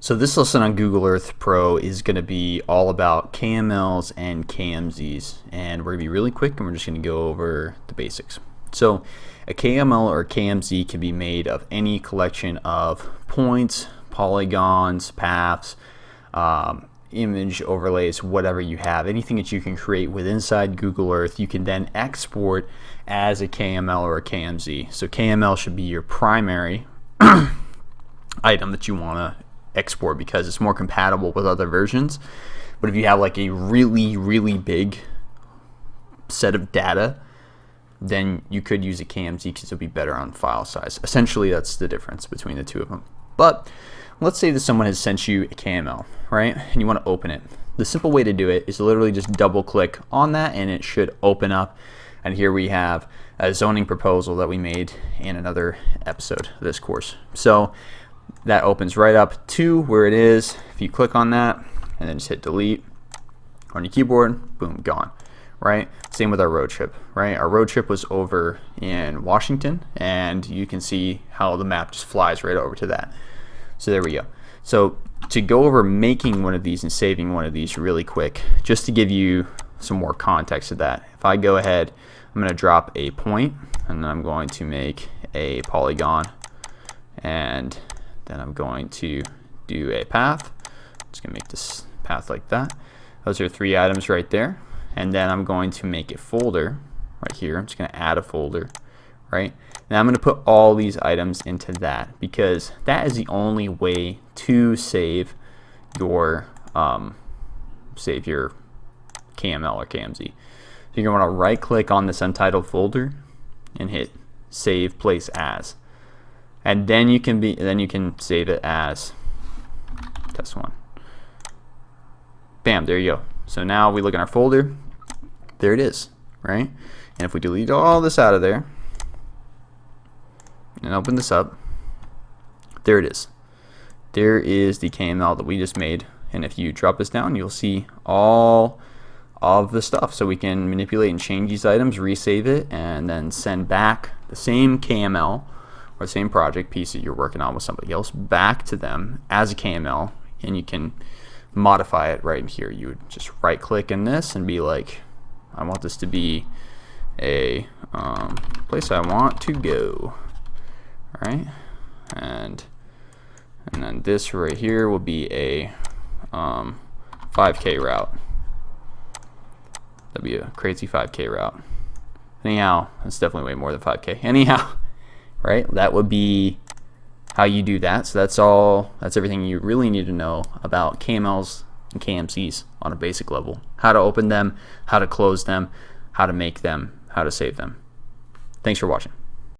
So this lesson on Google Earth Pro is going to be all about KMLs and KMZs, and we're going to be really quick and we're just going to go over the basics. So a KML or KMZ can be made of any collection of points, polygons, paths, image overlays, whatever you have, anything that you can create with inside Google Earth, you can then export as a KML or a KMZ. So KML should be your primary item that you want to export because it's more compatible with other versions. But if you have like a really big set of data, then you could use a KMZ because it'll be better on file size. Essentially, that's the difference between the two of them. But let's say that someone has sent you a KML, right? And you want to open it. The simple way to do it is literally just double click on that and it should open up. And here we have a zoning proposal that we made in another episode of this course. So that opens right up to where it is. If you click on that and then just hit delete on your keyboard, boom, gone, right? Same with our road trip, right? Our road trip was over in Washington, and you can see how the map just flies right over to that. So there we go. So to go over making one of these and saving one of these really quick, just to give you some more context to that, if I go ahead, I'm going to drop a point, and then I'm going to make a polygon, and then I'm going to do a path. I'm just going to make this path like that. Those are 3 items right there. And then I'm going to make a folder right here. I'm just going to add a folder, right? Now I'm going to put all these items into that because that is the only way to save your KML or KMZ. So you're going to want to right click on this untitled folder and hit save place as. And then you can save it as test 1. Bam, there you go. So now we look in our folder. There it is, right? And if we delete all this out of there and open this up, there it is. There is the KML that we just made. And if you drop this down, you'll see all of the stuff. So we can manipulate and change these items, resave it, and then send back the same KML or same project piece that you're working on with somebody else back to them as a KML, and you can modify it right in here. You would just right click in this and be like, I want this to be a place I want to go, right? And then this right here will be a 5K route. That'd be a crazy 5K route. Anyhow, it's definitely way more than 5K. Anyhow, right? That would be how you do that. So that's everything you really need to know about KMLs and KMZs on a basic level. How to open them, how to close them, how to make them, how to save them. Thanks for watching.